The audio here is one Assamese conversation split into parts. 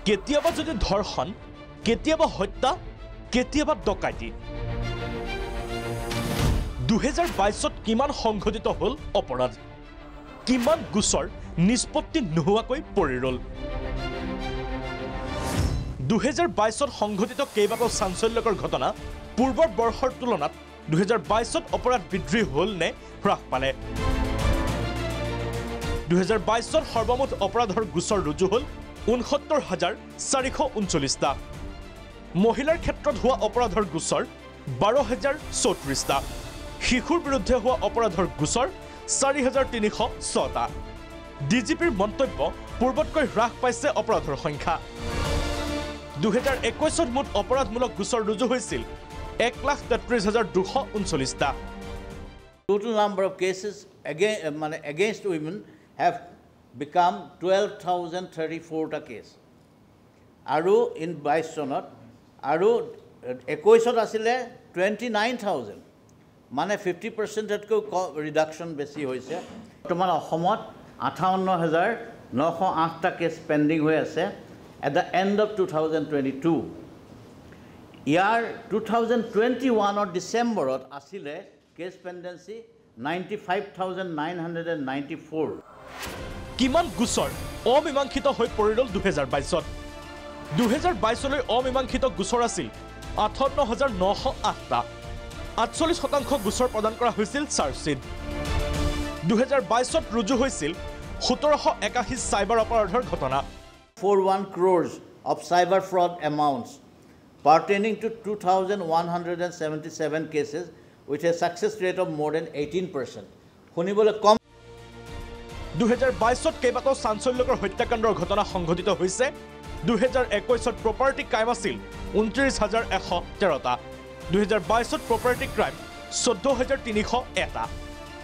কেতিয়াবা যদি ধৰ্ষণ, কেতিয়াবা হত্যা, কেতিয়াবা ডকাইতি। 2022ত কিমান সংঘটিত হ'ল অপৰাধ, কিমান গোচৰ নিষ্পত্তি নোহোৱাকৈ পৰি ৰ'ল। 2022ত সংঘটিত কেইবাটাও চাঞ্চল্যকৰ ঘটনা পূৰ্বৰ বৰ্ষৰ তুলনাত 2022ত অপৰাধ বৃদ্ধি হ'ল নে হ্ৰাস পালে। 2022ত সৰ্বমুঠ অপৰাধৰ গোচৰ ৰুজু হ'ল 69,439টা। মহিলাৰ ক্ষেত্ৰত হোৱা অপৰাধৰ গোচৰ 12,034টা। শিশুৰ বিৰুদ্ধে হোৱা অপৰাধৰ গোচৰ 4,306টা। ডিজিপিৰ মন্তব্য, পূৰ্বতকৈ হ্ৰাস পাইছে অপৰাধৰ সংখ্যা। 2021ত মুঠ অপৰাধমূলক গোচৰ ৰুজু হৈছিল 1,33,239টা। Total number of cases against women have become 12,034 case. Aru in 22 sonot, aru 21 asile 29,000. Mane 50% reduction besi hoise. Toman Ahomot 58,908 case pending hoi ase at the end of 2022. Year 2021 or December asile case pendency 95,994. কিমান গোচৰ অমীমাংসিত হৈ পৰিল 2022ত। 2022লৈ অমীমাংসিত গোচৰ আছিল 58,908টা। 48% গোচৰ প্ৰদান কৰা হৈছিল চাৰ্জশ্বীট। 2022ত ৰুজু হৈছিল 1,781 চাইবাৰ অপৰাধৰ ঘটনা। 41 crores of cyber fraud amounts pertaining to 2,177 cases with a success rate of more than 18%. শুনিবলৈ কম। 2022ত কেইবাটাও চাঞ্চল্যকৰ হত্যাকাণ্ডৰ ঘটনা সংঘটিত হৈছে। 2021ত প্ৰপাৰ্টি ক্ৰাইম আছিল 29,113টা। 2022ত প্ৰপাৰ্টি ক্ৰাইম 14,301টা।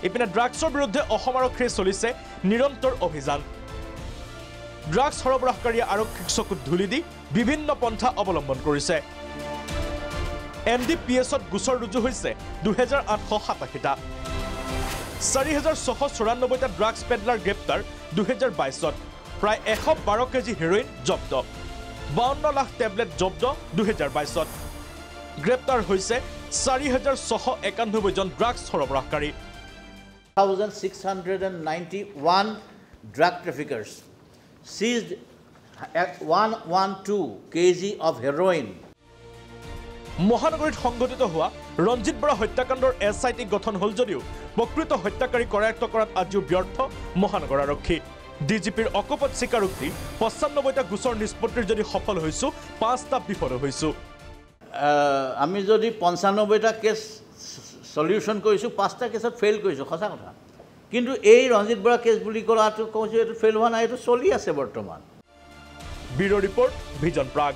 ইপিনে ড্ৰাগছৰ বিৰুদ্ধে অসম আৰক্ষীয়ে চলিছে নিৰন্তৰ অভিযান। ড্ৰাগছ সৰবৰাহকাৰীয়ে আৰক্ষীক চকুত ধূলি দি বিভিন্ন পন্থা অৱলম্বন কৰিছে। NDPSত গোচৰ ৰুজু হৈছে 2,887টা। 4,694টা ড্ৰাগছ পেডলাৰ গ্ৰেপ্তাৰ 2022ত। প্ৰায় 112 কেজি হেৰইন জব্দ। 52 লাখ টেবলেট জব্দ 2022ত। গ্ৰেপ্তাৰ হৈছে 4,691 জন ড্ৰাগছ সৰবৰাহকাৰী। 1,691 drug traffickers seized at 112 kg of heroin. মহানগৰীত সংঘটিত হোৱা ৰঞ্জিত বৰা হত্যাকাণ্ডৰ SIT গঠন হ'ল যদিও প্ৰকৃত হত্যাকাৰী কৰায়ত্ব কৰাত আজিও ব্যৰ্থ মহানগৰ আৰক্ষী। ডিজিপিৰ অকপট স্বীকাৰোক্তি, 95টা গোচৰ নিষ্পত্তিৰ যদি সফল হৈছো, 5টা বিফল হৈছো। আমি যদি 95টা কেছ সলিউশন কৰিছোঁ, 5টা কেছত ফেইল কৰিছোঁ, সঁচা কথা। কিন্তু এই ৰঞ্জিত বৰা কেছ বুলি ক'লাটো কৈছোঁ, এইটো ফেইল হোৱা নাই, এইটো চলি আছে বৰ্তমান। Bureau' report, vision Prag.